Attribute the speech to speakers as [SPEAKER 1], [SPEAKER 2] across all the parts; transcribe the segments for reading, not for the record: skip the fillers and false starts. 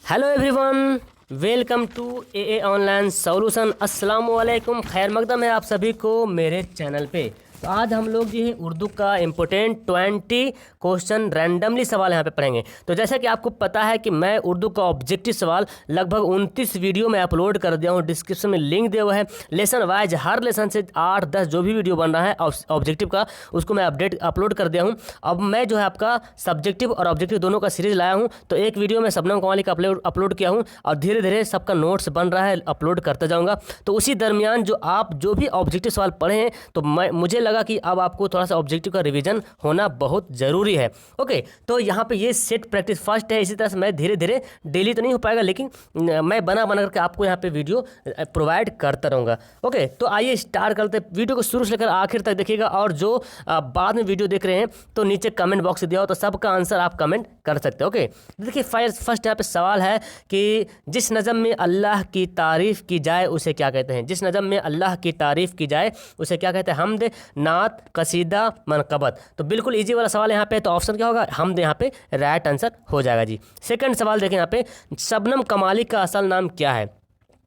[SPEAKER 1] Hello everyone, welcome to a online solution. अस्सलाम वालेकुम, खैर मकदम है आप सभी को मेरे चैनल पे। तो आज हम लोग जो है उर्दू का इम्पोर्टेंट 20 क्वेश्चन रैंडमली सवाल यहाँ पे पढ़ेंगे। तो जैसा कि आपको पता है कि मैं उर्दू का ऑब्जेक्टिव सवाल लगभग 29 वीडियो में अपलोड कर दिया हूँ। डिस्क्रिप्शन में लिंक दिया हुआ है। लेसन वाइज हर लेसन से 8-10 जो भी वीडियो बन रहा है ऑब्जेक्टिव का, उसको मैं अपलोड कर दिया हूँ। अब मैं जो है आपका सब्जेक्टिव और ऑब्जेक्टिव दोनों का सीरीज लाया हूँ। तो एक वीडियो में शबनम कमाली का अपलोड किया हूँ और धीरे धीरे सबका नोट्स बन रहा है, अपलोड करता जाऊँगा। तो उसी दरमियान जो भी ऑब्जेक्टिव सवाल पढ़े हैं तो मुझे लगा कि अब आपको थोड़ा सा ऑब्जेक्टिव का रिवीजन होना बहुत ज़रूरी है। ओके, तो यहाँ पे ये सेट प्रैक्टिस फर्स्ट है। इसी तरह से मैं धीरे धीरे डेली तो नहीं हो पाएगा, लेकिन मैं बना करके आपको यहाँ पे वीडियो प्रोवाइड करता रहूँगा। ओके, तो आइए स्टार्ट करते हैं। वीडियो को शुरू से लेकर आखिर तक देखिएगा, और जो बाद में वीडियो देख रहे हैं तो नीचे कमेंट बॉक्स दिया हो तो सबका आंसर आप कमेंट कर सकते हैं। ओके, देखिए फर्स्ट यहाँ पे सवाल है कि जिस नज़म में अल्लाह की तारीफ़ की जाए उसे क्या कहते हैं। जिस नज़म में अल्लाह की तारीफ़ की जाए उसे क्या कहते हैं। हमद, नात, कसीदा, मनकबत। तो बिल्कुल इजी वाला सवाल यहाँ पे। तो ऑप्शन क्या होगा, हमद यहाँ पे राइट आंसर हो जाएगा जी। सेकंड सवाल देखें यहाँ पे, शबनम कमाली का असल नाम क्या है।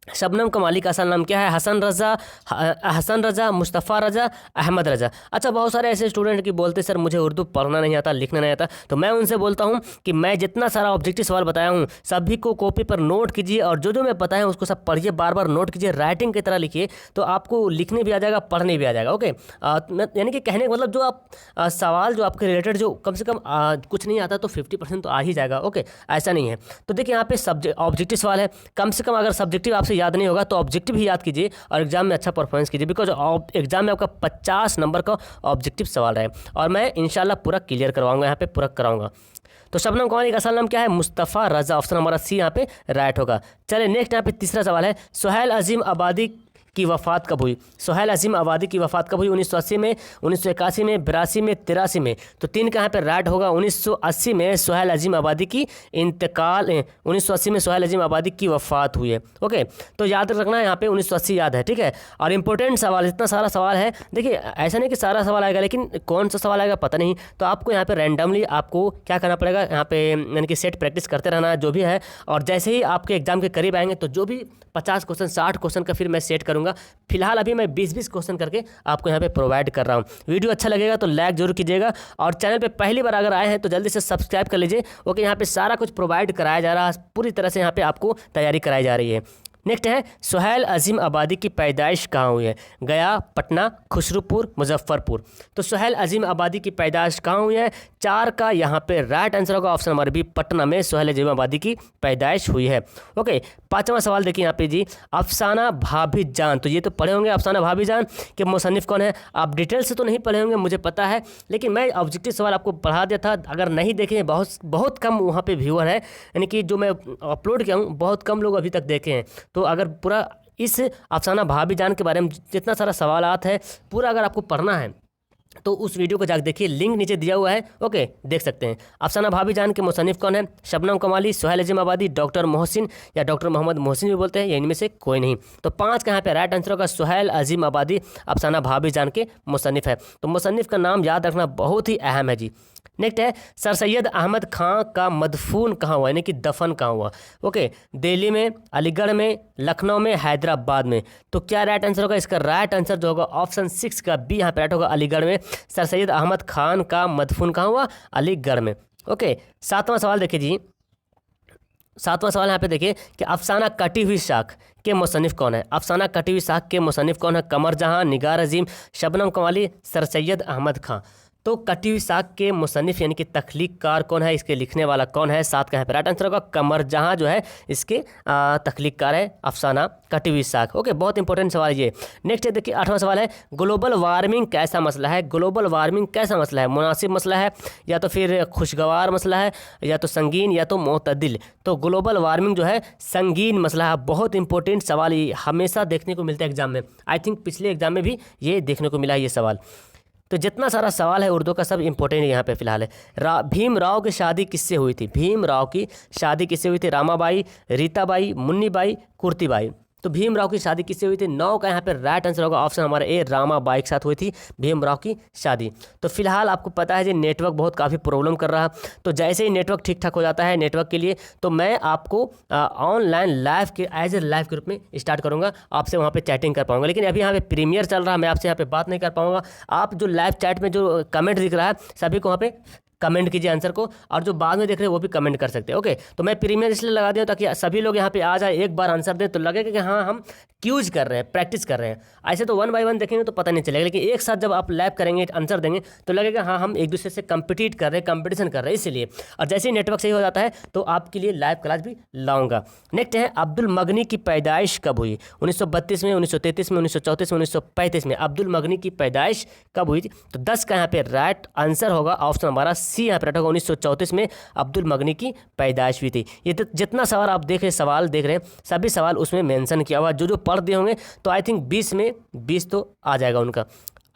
[SPEAKER 1] शबनम कमाली का असल नाम क्या है। हसन रज़ा, मुस्तफ़ा रज़ा, अहमद रज़ा। अच्छा, बहुत सारे ऐसे स्टूडेंट की बोलते सर मुझे उर्दू पढ़ना नहीं आता, लिखना नहीं आता। तो मैं उनसे बोलता हूँ कि मैं जितना सारा ऑब्जेक्टिव सवाल बताया हूँ सभी को कॉपी पर नोट कीजिए, और जो मैं बताया उसको सब पढ़िए, बार बार नोट कीजिए, राइटिंग की तरह लिखिए, तो आपको लिखने भी आ जाएगा, पढ़ने भी आ जाएगा। ओके, यानी कि कहने का मतलब जो आप सवाल जो आपके रिलेटेड जो कम से कम कुछ नहीं आता तो 50% तो आ ही जाएगा। ओके, ऐसा नहीं है। तो देखिए यहाँ पे ऑब्जेक्टिव सवाल है, कम से कम अगर सब्जेक्टिव आपसे याद नहीं होगा तो ऑब्जेक्टिव ही याद कीजिए और एग्जाम में अच्छा परफॉर्मेंस कीजिए, बिकॉज एग्जाम में आपका 50 नंबर का ऑब्जेक्टिव सवाल है और मैं इंशाल्लाह पूरा क्लियर करवाऊंगा, यहाँ पे पूरा कराऊंगा। तो शबनम कमाली का असल नाम क्या है, मुस्तफ़ा रज़ा। ऑप्शन हमारा सी यहाँ पे राइट होगा। चलिए नेक्स्ट यहाँ पे तीसरा सवाल है, सुहेल अजीम आबादी की वफ़ात कब हुई। सुहेल अजीम आबादी की वफ़ात कब हुई। 1980 में, 1981 में, 82 में, 83 में। तो तीन का यहाँ पे राइट होगा। 1980 में सुहेल अजीम आबादी की इंतकाल 1980 में सुहेल अजीम आबादी की वफ़ात हुई है। ओके, तो याद रखना है यहाँ पे 1980 याद है, ठीक है। और इंपॉर्टेंट सवाल, इतना सारा सवाल है, देखिए ऐसा नहीं कि सारा सवाल आएगा, लेकिन कौन सा सवाल आएगा पता नहीं। तो आपको यहाँ पे रैंडमली आपको क्या करना पड़ेगा, यहाँ पे यानी कि सेट प्रैक्टिस करते रहना जो भी है। और जैसे ही आपके एग्जाम के करीब आएंगे तो जो भी 50 क्वेश्चन 60 क्वेश्चन का फिर मैं सेट करूँगा। फिलहाल अभी मैं 20-20 क्वेश्चन करके आपको यहाँ पे प्रोवाइड कर रहा हूँ। वीडियो अच्छा लगेगा तो लाइक जरूर कीजिएगा, और चैनल पे पहली बार अगर आए हैं तो जल्दी से सब्सक्राइब कर लीजिए। ओके, यहाँ पे सारा कुछ प्रोवाइड कराया जा रहा है, पूरी तरह से यहाँ पे आपको तैयारी कराई जा रही है। नेक्स्ट है, सुहेल अजीम आबादी की पैदाइश कहाँ हुई है। गया, पटना, खुसरूपुर, मुजफ्फरपुर। तो सुहेल अजीम आबादी की पैदाइश कहाँ हुई है। 4 का यहाँ पे राइट आंसर होगा। ऑप्शन नंबर बी, पटना में सुहेल अजीम आबादी की पैदाइश हुई है। ओके, पांचवा सवाल देखिए यहाँ पे जी, अफसाना भाभी जान। तो ये तो पढ़े होंगे अफसाना भाभी जान के मुसन्निफ कौन है। आप डिटेल से तो नहीं पढ़े होंगे मुझे पता है, लेकिन मैं ऑब्जेक्टिव सवाल आपको पढ़ा दिया था। अगर नहीं देखे, बहुत कम वहाँ पे व्यूअर है, यानी कि जो मैं अपलोड किया हूँ बहुत कम लोग अभी तक देखे हैं। तो अगर पूरा इस अफसाना भाभी जान के बारे में जितना सारा सवालात है पूरा अगर आपको पढ़ना है तो उस वीडियो को जाकर देखिए, लिंक नीचे दिया हुआ है। ओके, देख सकते हैं। अफसाना भाभी जान के मुसन्निफ कौन है। शबनम कमाली, सुहेल अजीम आबादी, डॉक्टर मोहसिन या डॉक्टर मोहम्मद मोहसिन भी बोलते हैं, या इनमें से कोई नहीं। तो 5 का यहाँ पे राइट आंसर होगा, सुहेल अजीम आबादी अफसाना भाभी जान के मुसन्निफ है। तो मुसन्निफ का नाम याद रखना बहुत ही अहम है जी। नेक्स्ट है, सर सैयद अहमद खां का मदफून कहाँ हुआ, यानी कि दफन कहाँ हुआ। ओके, दिल्ली में, अलीगढ़ में, लखनऊ में, हैदराबाद में। तो क्या राइट आंसर होगा, इसका राइट आंसर जो होगा ऑप्शन 6 का बी यहाँ पे राइट होगा, अलीगढ़ में। सर सैयद अहमद खान का मदफून कहाँ हुआ, अलीगढ़ में। ओके, 7वां सवाल देखिए जी। 7वां सवाल यहाँ पे देखिए कि अफसाना कटी हुई शाख के मुसन्निफ कौन है। अफसाना कटी हुई शाख के मुसन्निफ कौन है। कमर जहां, निगार अजीम, शबनम कमाली, सर सैयद अहमद खां। तो कटी हुई साख के मुसन्निफ यानी कि तख्लीक़कार कौन है, इसके लिखने वाला कौन है। 7 का यहाँ पे राइट आंसर होगा, कमर जहां जो है इसके तख्लीक़कार है अफसाना कटी हुई साख। ओके, बहुत इंपॉर्टेंट सवाल ये। नेक्स्ट है देखिए 8वां सवाल है, ग्लोबल वार्मिंग कैसा मसला है। ग्लोबल वार्मिंग कैसा मसला है, मुनासिब मसला है या तो फिर खुशगवार मसला है या तो संगीन या तो मोतदिल। तो ग्लोबल वार्मिंग जो है संगीन मसला है। बहुत इंपॉर्टेंट सवाल, ये हमेशा देखने को मिलता है एग्जाम में। आई थिंक पिछले एग्जाम में भी ये देखने को मिला है ये सवाल। तो जितना सारा सवाल है उर्दू का सब इंपॉर्टेंट यहाँ पे फिलहाल है। भीमराव की शादी किससे हुई थी। भीमराव की शादी किससे हुई थी। रामाबाई, रीताबाई, मुन्नीबाई, कुर्तीबाई। तो भीमराव की शादी किससे हुई थी? 9 का यहाँ पे राइट आंसर होगा ऑप्शन हमारा ए, रामाबाई के साथ हुई थी भीमराव की शादी। तो फिलहाल आपको पता है जी नेटवर्क बहुत काफ़ी प्रॉब्लम कर रहा, तो जैसे ही नेटवर्क ठीक ठाक हो जाता है नेटवर्क के लिए, तो मैं आपको ऑनलाइन लाइव के एज ए लाइव ग्रुप में स्टार्ट करूँगा, आपसे वहाँ पे चैटिंग कर पाऊँगा। लेकिन अभी यहाँ पे प्रीमियर चल रहा है, मैं आपसे यहाँ पे बात नहीं कर पाऊँगा। आप जो लाइव चैट में जो कमेंट दिख रहा है सभी को वहाँ पे कमेंट कीजिए आंसर को, और जो बाद में देख रहे हैं वो भी कमेंट कर सकते हैं। ओके, तो मैं प्रीमियर इसलिए लगा दिया ताकि सभी लोग यहाँ पे आ जाए, एक बार आंसर दें तो लगेगा कि हाँ हम क्यूज कर रहे हैं, प्रैक्टिस कर रहे हैं। ऐसे तो 1 बाय 1 देखेंगे तो पता नहीं चलेगा, लेकिन एक साथ जब आप लाइव करेंगे आंसर देंगे तो लगेगा हाँ हम एक दूसरे से कंपीट कर रहे हैं, कंपटीशन कर रहे हैं इसलिए। और जैसे ही नेटवर्क सही हो जाता है तो आपके लिए लाइव क्लास भी लाऊंगा। नेक्स्ट है अब्दुल मगनी की पैदाइश कब हुई? 1932 में, 1933 में, 1934 में, 1935 में अब्दुल मगनी की पैदाइश कब हुई थी? तो 10 का यहाँ पे राइट आंसर होगा ऑप्शन हमारा सी यहाँ पे राइट होगा। 1934 में अब्दुल मगनी की पैदाइश हुई थी। ये जितना सवाल आप देख रहे सवाल देख रहे हैं सभी सवाल उसमें मेंशन किया हुआ, जो पढ़ दिए होंगे तो आई थिंक 20 में 20 तो आ जाएगा उनका।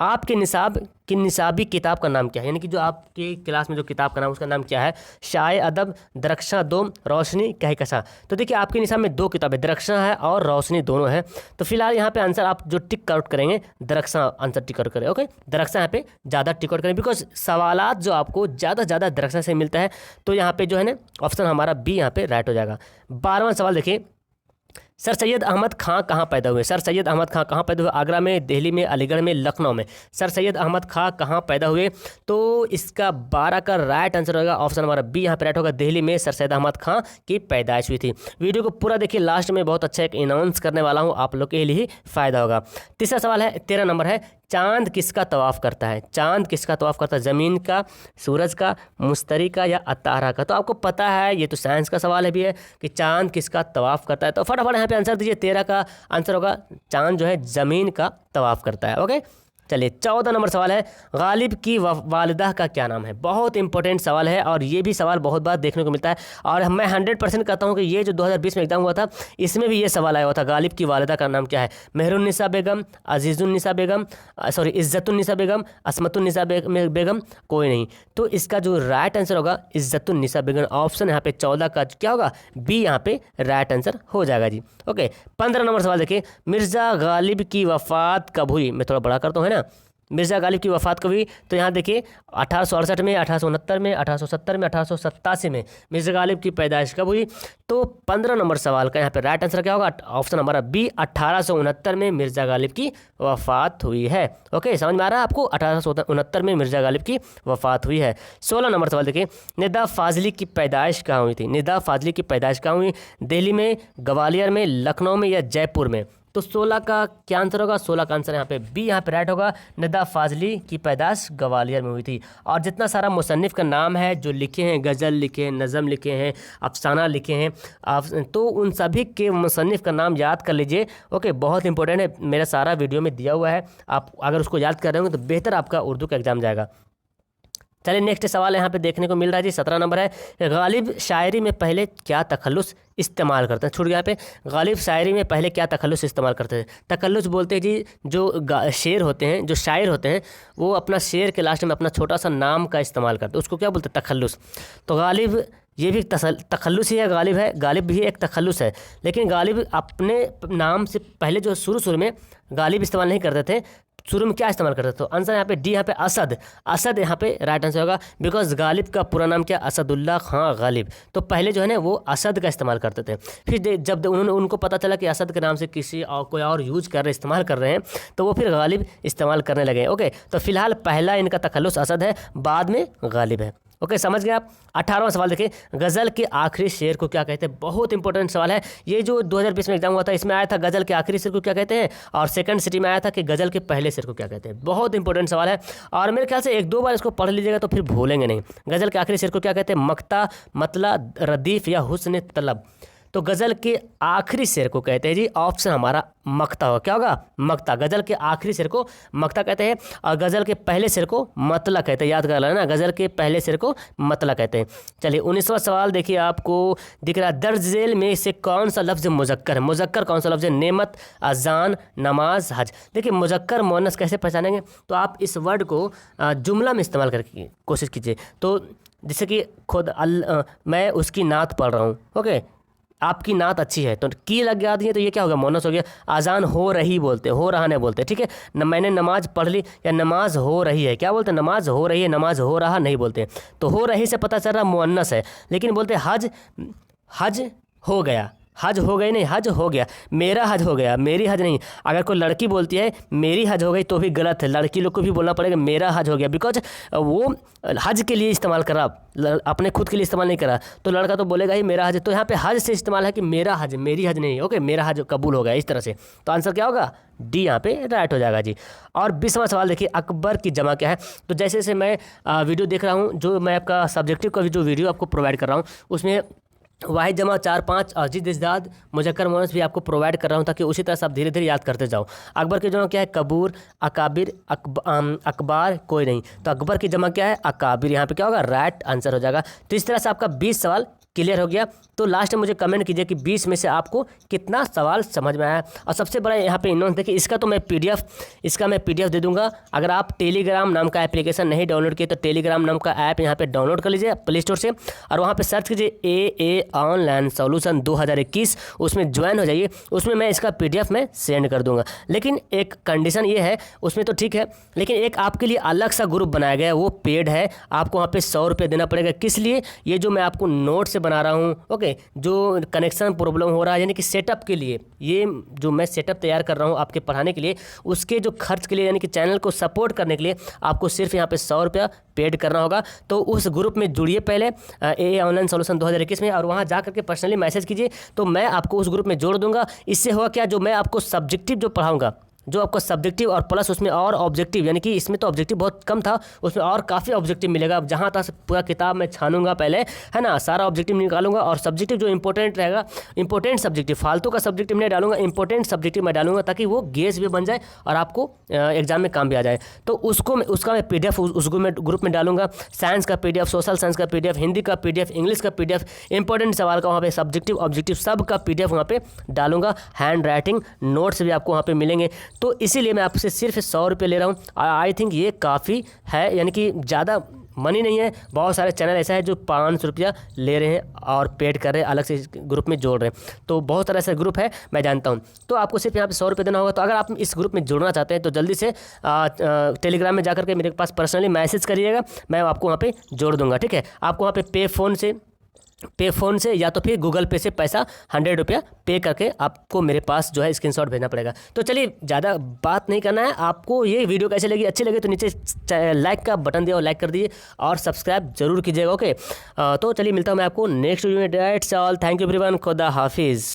[SPEAKER 1] आपके निसाब की निसाबी किताब का नाम क्या है, यानी कि जो आपकी क्लास में जो किताब का नाम उसका नाम क्या है? शाय अदब, दरख्शां दोम, रोशनी कहकशां। तो देखिए आपके निसाब में 2 किताबें दरख्शां है और रोशनी दोनों है। तो फिलहाल यहाँ पे आंसर आप जो टिक आउट करेंगे दरख्शां आंसर टिक आउट करें। ओके, दरख्शां यहाँ पे ज़्यादा टिक आउट करें, बिकॉज सवालात जो आपको ज़्यादा से ज़्यादा दरख्शां से मिलता है। तो यहाँ पे जो है ना ऑप्शन हमारा बी यहाँ पे राइट हो जाएगा। 12वां सवाल देखिए, सर सैयद अहमद खां कहाँ पैदा हुए? सर सैयद अहमद खां कहाँ पैदा हुए? आगरा में, दिल्ली में, अलीगढ़ में, लखनऊ में। सर सैयद अहमद खां कहाँ पैदा हुए? तो इसका 12 का राइट आंसर होगा ऑप्शन हमारा बी यहाँ पे राइट होगा। दिल्ली में सर सैयद अहमद खां की पैदाइश हुई थी। वीडियो को पूरा देखिए, लास्ट में बहुत अच्छा एक अनाउंस करने वाला हूँ, आप लोग के लिए ही फायदा होगा। तीसरा सवाल है, 13 नंबर है, चांद किसका तवाफ करता है? चांद किसका तवाफ करता है? ज़मीन का, सूरज का, मुश्तरी का या अतारा का? तो आपको पता है ये तो साइंस का सवाल है भी है कि चांद किसका तवाफ करता है। तो फटाफट यहाँ पे आंसर दीजिए। 13 का आंसर होगा चांद जो है ज़मीन का तवाफ करता है। ओके, चलिए 14 नंबर सवाल है, गालिब की वालिदा का क्या नाम है? बहुत इंपॉर्टेंट सवाल है और ये भी सवाल बहुत बार देखने को मिलता है, और मैं 100% कहता हूँ कि ये जो 2020 में एग्जाम हुआ था इसमें भी ये सवाल आया हुआ था, गालिब की वालिदा का नाम क्या है? मेहरुन्निसा बेगम, अजीज़ुन्निसा बेगम, सॉरी इज़्ज़तुन्निसा बेगम, असमतुन्निसा बेगम, कोई नहीं। तो इसका जो राइट आंसर होगा इज़्ज़तुन्निसा बेगम। ऑप्शन यहाँ पे 14 का क्या होगा? बी यहाँ पे राइट आंसर हो जाएगा जी। ओके, 15 नंबर सवाल देखिए, मिर्ज़ा गालिब की वफ़ात कब हुई? मैं थोड़ा बड़ा करता हूँ, है ना। मिर्ज़ा गालिब की वफ़ात कब हुई? तो यहाँ देखिए 1868 में, 1869 में, 1870 में, 1887 में मिर्ज़ा गालिब की पैदाइश कब हुई? तो 15 नंबर सवाल का यहाँ पे राइट आंसर क्या होगा? ऑप्शन हमारा बी, 1869 में मिर्ज़ा गालिब की वफ़ात हुई है। ओके, समझ में आ रहा है आपको? 1869 में मिर्ज़ा गालिब की वफ़ात हुई है। 16 नंबर सवाल देखिए, निदा फ़ाज़ली की पैदाइश कहाँ हुई थी? निदा फ़ाज़ली की पैदाइश कहाँ हुई? दिल्ली में, ग्वालियर में, लखनऊ में या जयपुर में? तो 16 का क्या आंसर होगा? 16 का आंसर यहाँ पे बी यहाँ पे राइट होगा। निदा फ़ाज़ली की पैदाइश ग्वालियर में हुई थी। और जितना सारा मुसन्निफ़ का नाम है जो लिखे हैं, गज़ल लिखे हैं, नज़म लिखे हैं, अफसाना लिखे हैं, आप तो उन सभी के मुसन्निफ़ का नाम याद कर लीजिए। ओके, बहुत इंपॉर्टेंट है, मेरा सारा वीडियो में दिया हुआ है, आप अगर उसको याद कर रहे होंगे तो बेहतर आपका उर्दू का एग्ज़ाम जाएगा। चलिए नेक्स्ट सवाल यहाँ पे देखने को मिल रहा है जी, 17 नंबर है, गालिब शायरी में पहले क्या तखल्लुस इस्तेमाल करते हैं? छूट गया पे, गालिब शायरी में पहले क्या तखल्लुस इस्तेमाल करते हैं? तखल्लुस बोलते हैं जी जो शेर होते हैं, जो शायर होते हैं वो अपना शेर के लास्ट में अपना छोटा सा नाम का इस्तेमाल करते हैं, उसको क्या बोलते हैं? तखल्लुस। तो गालिब ये भी तखल्लुस ही है, गालिब है, गालिब भी एक तखल्लुस है, लेकिन गालिब अपने नाम से पहले जो शुरू में गालिब इस्तेमाल नहीं करते थे, शुरू में क्या इस्तेमाल करते थे? तो आंसर यहाँ पे डी, यहाँ पे असद। असद यहाँ पे राइट आंसर होगा, बिकॉज गालिब का पूरा नाम क्या? असदुल्ला खां गालिब। तो पहले जो है ना वो असद का इस्तेमाल करते थे, फिर जब उनको पता चला कि असद के नाम से किसी और कोई और यूज कर रहे इस्तेमाल कर रहे हैं तो वो फिर गालिब इस्तेमाल करने लगे। ओके, तो फिलहाल पहला इनका तखल्लुस असद है, बाद में गालिब है। ओके, समझ गए आप। 18वां सवाल देखिए, गज़ल के आखिरी शेर को क्या कहते हैं? बहुत इंपॉर्टेंट सवाल है ये, जो 2020 में एग्जाम हुआ था इसमें आया था गज़ल के आखिरी शेर को क्या कहते हैं, और सेकंड सिटी में आया था कि गज़ल के पहले शेर को क्या कहते हैं। बहुत इंपॉर्टेंट सवाल है और मेरे ख्याल से 1-2 बार इसको पढ़ लीजिएगा तो फिर भूलेंगे नहीं। गज़ल के आखिरी शेर को क्या कहते हैं? मक्ता, मतला, रदीफ़ या हुस्न तलब? तो गज़ल के आखिरी शेर को कहते हैं जी, ऑप्शन हमारा मक्ता होगा। क्या होगा? मक्ता। गज़ल के आखिरी शेर को मक्ता कहते हैं और गज़ल के पहले शेर को मतला कहते हैं। याद कर लेना, गज़ल के पहले शेर को मतला कहते हैं। चलिए 19वां सवाल देखिए, आपको दिख रहा है, दर्ज झेल में से कौन सा लफ्ज़ मुज़क्कर है? मुज़क्कर कौन सा लफ्ज़ है? नेमत, अजान, नमाज, हज। देखिए मुज़क्कर मुअन्नस कैसे पहचानेंगे? तो आप इस वर्ड को जुमला में इस्तेमाल करके कोशिश कीजिए। तो जैसे कि खुद मैं उसकी नात पढ़ रहा हूँ। ओके, आपकी नात अच्छी है तो की लग गया है तो ये क्या होगा, मोनस हो गया। अजान हो रही बोलते, हो रहा नहीं बोलते, ठीक है। मैंने नमाज पढ़ ली या नमाज हो रही है, क्या बोलते हैं, नमाज हो रही है, नमाज हो रहा नहीं बोलते। तो हो रही से पता चल रहा मुअन्नस है, लेकिन बोलते हज, हज हो गया, हज हो गई नहीं, हज हो गया, मेरा हज हो गया, मेरी हज नहीं। अगर कोई लड़की बोलती है मेरी हज हो गई तो भी गलत है, लड़की लोग को भी बोलना पड़ेगा मेरा हज हो गया, बिकॉज वो हज के लिए इस्तेमाल करा, अपने खुद के लिए इस्तेमाल नहीं करा। तो लड़का तो बोलेगा ही मेरा हज, तो यहाँ पे हज से इस्तेमाल है कि मेरा हज, मेरी हज नहीं, ओके, मेरा हज कबूल हो गया, इस तरह से। तो आंसर क्या होगा, डी यहाँ पे राइट हो जाएगा जी। और 20वां सवाल देखिए, अकबर की जमा क्या है। तो जैसे जैसे मैं वीडियो देख रहा हूँ, जो मैं आपका सब्जेक्टिव का जो वीडियो आपको प्रोवाइड कर रहा हूँ, उसमें वाहिद जमा 4 5 अजीद इजदाद मुजक्कर मोनस भी आपको प्रोवाइड कर रहा हूँ, ताकि उसी तरह से आप धीरे धीरे याद करते जाओ। अकबर की जमा क्या है, कबूर, अकाबिर, अकबार, कोई नहीं। तो अकबर की जमा क्या है, अकाबिर, यहाँ पे क्या होगा, राइट आंसर हो जाएगा। तो इस तरह से आपका 20 सवाल क्लियर हो गया। तो लास्ट में मुझे कमेंट कीजिए कि 20 में से आपको कितना सवाल समझ में आया। और सबसे बड़ा यहाँ पे इन्होंने देखिए, इसका तो मैं पीडीएफ दे दूंगा। अगर आप टेलीग्राम नाम का एप्लीकेशन नहीं डाउनलोड किए तो टेलीग्राम नाम का ऐप यहाँ पे डाउनलोड कर लीजिए प्ले स्टोर से, और वहाँ पे सर्च कीजिए AA ऑनलाइन सोल्यूशन 2021, उसमें ज्वाइन हो जाइए। उसमें मैं इसका PDF में सेंड कर दूंगा। लेकिन एक कंडीशन ये है, उसमें तो ठीक है, लेकिन एक आपके लिए अलग सा ग्रुप बनाया गया है, वो पेड है, आपको वहाँ पे 100 रुपये देना पड़ेगा। किस लिए, ये जो मैं आपको नोट से बना रहा हूँ, ओके, जो कनेक्शन प्रॉब्लम हो रहा है, यानी कि सेटअप के लिए, ये जो मैं सेटअप तैयार कर रहा हूँ आपके पढ़ाने के लिए, उसके जो खर्च के लिए, यानी कि चैनल को सपोर्ट करने के लिए आपको सिर्फ यहाँ पे 100 रुपया पेड करना होगा। तो उस ग्रुप में जुड़िए पहले AA ऑनलाइन सोल्यूशन 2021 में, और वहाँ जा करके पर्सनली मैसेज कीजिए, तो मैं आपको उस ग्रुप में जोड़ दूंगा। इससे होगा क्या, जो मैं आपको सब्जेक्टिव जो पढ़ाऊँगा, जो आपका सब्जेक्टिव और प्लस उसमें और ऑब्जेक्टिव, यानी कि इसमें तो ऑब्जेक्टिव बहुत कम था, उसमें और काफ़ी ऑब्जेक्टिव मिलेगा। जहाँ तक पूरा किताब मैं छानूंगा पहले, है ना, सारा ऑब्जेक्टिव निकालूंगा, और सब्जेक्टिव जो इंपॉर्टेंट रहेगा, इंपॉर्टेंट सब्जेक्टिव, फालतू का सब्जेक्टिव नहीं डालूंगा, इंपॉर्टेंट सब्जेक्टिव मैं डालूंगा, ताकि वो गेस भी बन जाए और आपको एग्जाम में काम भी आ जाए। तो उसका मैं PDF उस ग्रुप में डालूंगा। साइंस का PDF, सोशल साइंस का PDF, हिंदी का PDF, इंग्लिश का PDF, इंपॉर्टेंट सवाल का वहाँ पे सब्जेक्टिव ऑब्जेक्टिव सब का PDF वहाँ पे डालूंगा। हैंड राइटिंग नोट्स भी आपको वहाँ पे मिलेंगे। तो इसीलिए मैं आपसे सिर्फ 100 रुपये ले रहा हूँ। आई थिंक ये काफ़ी है, यानी कि ज़्यादा मनी नहीं है। बहुत सारे चैनल ऐसा है जो 500 रुपया ले रहे हैं और पेड कर रहे हैं, अलग से इस ग्रुप में जोड़ रहे हैं। तो बहुत सारा ऐसा ग्रुप है, मैं जानता हूँ। तो आपको सिर्फ यहाँ पे 100 रुपये देना होगा। तो अगर आप इस ग्रुप में जुड़ना चाहते हैं तो जल्दी से टेलीग्राम में जाकर के मेरे पास पर्सनली मैसेज करिएगा, मैं आपको वहाँ पे जोड़ दूँगा, ठीक है। आपको वहाँ पे पे फ़ोन से या तो फिर गूगल पे से पैसा 100 रुपया पे करके आपको मेरे पास जो है स्क्रीनशॉट भेजना पड़ेगा। तो चलिए, ज़्यादा बात नहीं करना है। आपको ये वीडियो कैसे लगी, अच्छी लगी तो नीचे लाइक का बटन दिया और लाइक कर दीजिए, और सब्सक्राइब जरूर कीजिएगा, ओके। तो चलिए, मिलता हूँ मैं आपको नेक्स्ट वीडियो में। That's all, thank you everyone, खुदा हाफिज़।